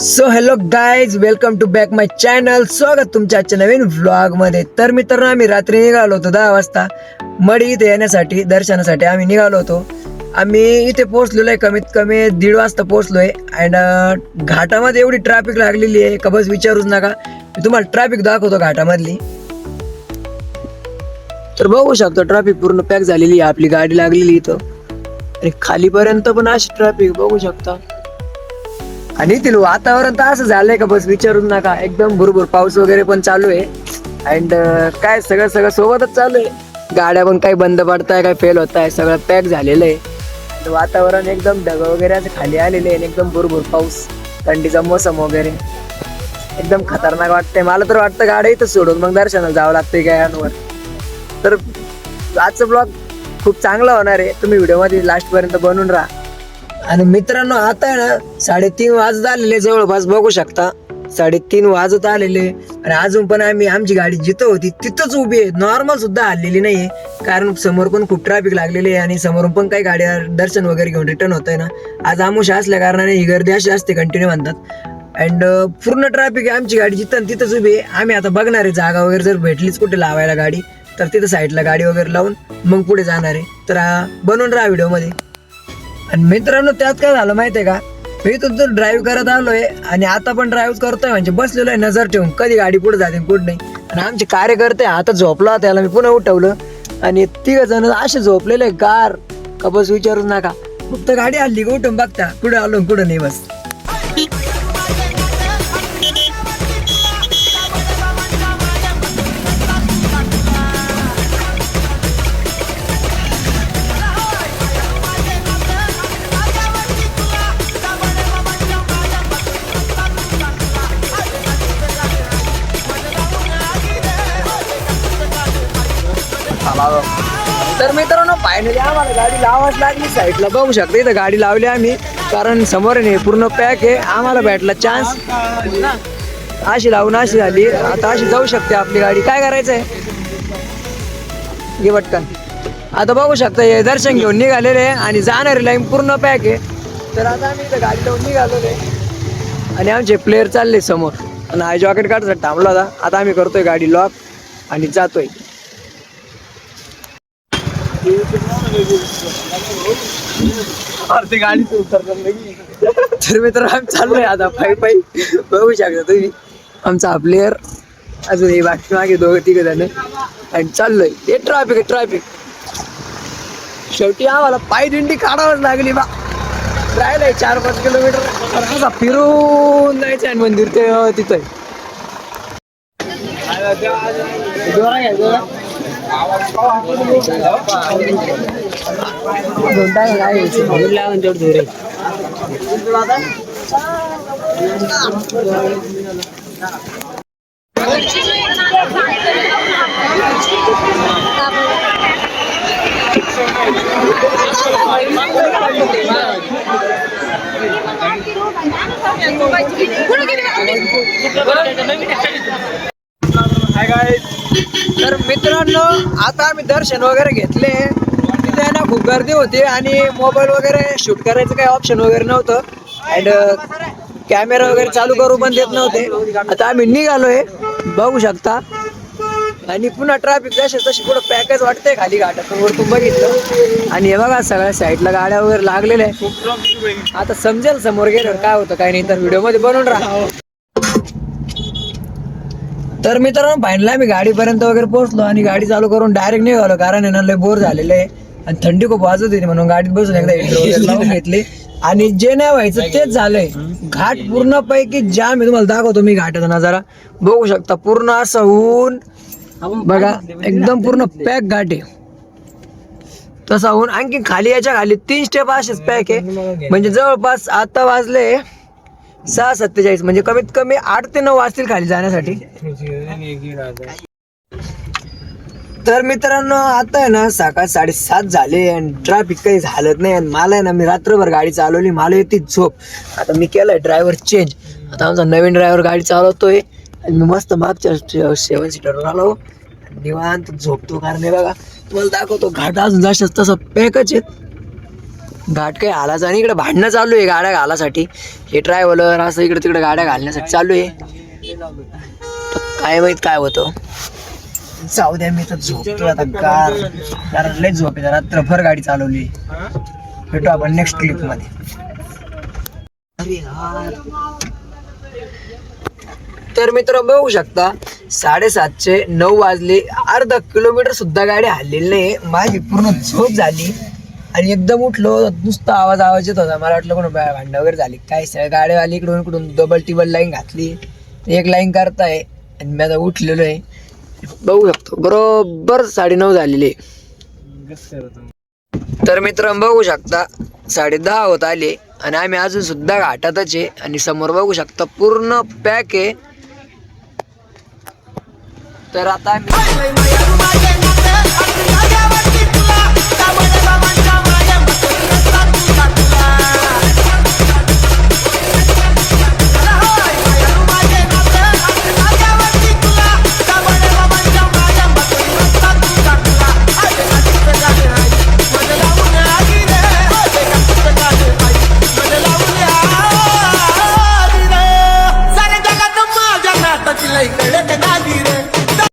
So hello guys, welcome to back my channel. स्वागत तुमच्या आजच्या नवीन व्लॉग मध्ये. तर मित्रांनो, आम्ही रात्री निघालो होतो 10 वाजता मडी इथे येण्यासाठी, दर्शनासाठी आम्ही निघालो होतो. आम्ही इथे पोहोचलेलो आहे कमीत कमी 1:30 वाजता पोहोचलोय. अँड घाटामध्ये एवढी ट्रॅफिक लागलेली आहे का बस विचारूच नका. मी तुम्हाला ट्रॅफिक दाखवतो घाटामधली. तर बघू शकतो ट्रॅफिक पूर्ण पॅक झालेली आहे. आपली गाडी लागलेली इथं आणि खालीपर्यंत पण अशी ट्रॅफिक बघू शकता. आणि इथलं वातावरण तर असं झालंय का बस विचारूच नका. एकदम भरपूर पाऊस वगैरे पण चालू आहे. अँड काय सगळं सोबतच चालू आहे. गाड्या पण काही बंद पडताय, काय फेल होत आहे, सगळं पॅक झालेलं आहे. वातावरण एकदम ढग वगैरे असं खाली आलेले आहे. एकदम भरपूर पाऊस, थंडीचा मोसम वगैरे एकदम खतरनाक वाटतंय. मला तर वाटतं गाड्या इथं सोडून मग दर्शनाला जावं लागतंय गायांवर. तर आजचा ब्लॉग खूप चांगला होणार आहे. तुम्ही व्हिडिओमध्ये लास्ट पर्यंत बनून राहा. आणि मित्रांनो, आता आहे ना 3:30 वाजत आलेले जवळपास बघू शकता. 3:30 वाजत आलेले आणि अजून पण आमची गाडी जिथं होती तिथंच उभी आहे. नॉर्मल सुद्धा हल्लेली नाहीये, कारण समोर पण खूप ट्रॅफिक लागलेली आहे आणि समोरून पण काही गाड्या दर्शन वगैरे घेऊन रिटर्न होत आहे ना. आज आमुषा असल्या कारणाने ही गर्दी अशी असते कंटिन्यू म्हणतात. अँड पूर्ण ट्रॅफिक आहे. आमची गाडी जिथं तिथंच उभी आहे. आम्ही आता बघणार आहे जागा वगैरे जर भेटलीच कुठे लावायला गाडी, तर तिथं साईडला गाडी वगैरे लावून मग पुढे जाणार आहे. तर बनवून राहा व्हिडिओमध्ये. आणि मित्रांनो, त्यात काय झालं माहितीये का, मी तर ड्राईव्ह करत आलोय आणि आता पण ड्राईव्ह करतोय, म्हणजे बसलेलो आहे नजर ठेवून कधी गाडी पुढे जाते कुठे नाही. आणि आमचे कार्यकर्ते आता झोपला, त्याला मी पुन्हा उठवलं आणि 3 जण असे झोपलेले गार का बस विचारूच नका. फक्त गाडी हल्ली का उठून बघता कुठे आलो कुठं नाही बस. तर मित्रांनो, फायनली आम्हाला गाडी लावाच लागली. साईडला बघू शकता इथं गाडी लावली आम्ही, कारण समोर नाही पूर्ण पॅक आहे. आम्हाला भेटला चान्स, अशी लावून अशी झाली. आता अशी जाऊ शकते आपली गाडी. काय करायचंय घे पटकन. आता बघू शकता हे दर्शन घेऊन निघालेले आहे आणि जाणारी लाईन पूर्ण पॅक आहे. तर आता आम्ही इथं गाडी लावून निघालेलो आहे आणि आमचे प्लेयर चालले समोर. आणि हा जॉकेट काढायचा थांबला होता. आता आम्ही करतोय गाडी लॉक आणि जातोय. तर मित्र आम्ही चाललोय आता पायी. बघू शकता तुम्ही आमचा प्लेयर, अजून हे बाकी मागे 2-3 जण आणि चाललोय. हे ट्रॅफिक शेवटी आम्हाला पायी दिंडी काढावंच लागली बा. राहिलंय 4-5 किलोमीटर असा फिरून जायचं आहे मंदिर ते तिथं. तर मित्रांनो, आता आम्ही दर्शन वगैरे घेतले. तिथे ना खूप गर्दी होती आणि मोबाईल वगैरे शूट करायचं काही ऑप्शन वगैरे नव्हतं. अँड कॅमेरा वगैरे चालू करू पण देत नव्हते. आता आम्ही निघालोय बघू शकता. आणि पुन्हा ट्रॅफिक तशी पुढे पॅकेज वाटतंय खाली घाटातून वरतून बघितलं. आणि हे बघा सगळ्या साईडला गाड्या वगैरे लागलेल्या आहे. आता समजेल समोर गेल्यावर काय होतं काय नाही. तर व्हिडिओमध्ये बनवून राहा. तर मित्रांनो, फायनली आम्ही गाडीपर्यंत वगैरे पोहोचलो आणि गाडी चालू करून डायरेक्ट निघालो, कारण आहे ना लय बोर झालेलं आहे आणि थंडी खूप वाजत होती. म्हणून गाडीत बसून एकदा इंट्रो वगैरे लावून घेतली आणि जे नाही व्हायचं तेच झालंय. घाट पूर्णपैकी जाम आहे. तुम्हाला दाखवतो मी घाटाचा नजारा. बघू शकता पूर्ण असं होऊन बघा, एकदम पूर्ण पॅक घाट आहे. तसा होऊन आणखी खाली याच्या खाली 3 स्टेप असेच पॅक आहे. म्हणजे जवळपास आता वाजले 6:47, म्हणजे कमीत कमी 8 ते 9 वाजतील खाली जाण्यासाठी. तर मित्रांनो, आता आहे ना सकाळ 7:30 झाले आणि ट्रॅफिक काही झालंच नाही. आणि मला आहे ना, मी रात्रभर गाडी चालवली, मला येते झोप. आता मी केलंय ड्रायव्हर चेंज. आता आमचा नवीन ड्रायव्हर गाडी चालवतोय आणि मी मस्त मागच्या 7 सीटरवर आलो, निवांत झोपतो. कारण हे बघा तुम्हाला दाखवतो घाट अजून जास्त तसं पॅकच आहेत. घाट काही आलाच आणि इकडे भांडणं चालू आहे गाड्या घालासाठी. हे ट्रॅव्हलर असं इकडे तिकडे गाड्या घालण्यासाठी चालू आहे. तर काय माहित काय होतं. जाऊ द्या, मी तर झोपतो आता गार, कारण लय झोप आहे. रात्रभर गाडी चालवली. भेटू आपण नेक्स्ट क्लिप मध्ये. अरे यार, तर मित्र बघू शकता 7:30 वाजले. अर्धा किलोमीटर सुद्धा गाडी हल्लेली नाही. माझी पूर्ण झोप झाली आणि एकदम उठलो, नुसता आवाज येत होता. मला वाटलं कोण भांडण वगैरे झाली काय. सगळ्या गाडीवाली इकडून इकडून डबल टिबल लाईन घातली. एक लाईन करताय आणि मी आता उठलेलो आहे. बघू शकतो बरोबर 9:30 झालेले. तर मित्र बघू शकता 10:30 होत आले आणि आम्ही अजून सुद्धा घाटातच आहे. आणि समोर बघू शकता पूर्ण पॅक आहे. तर आता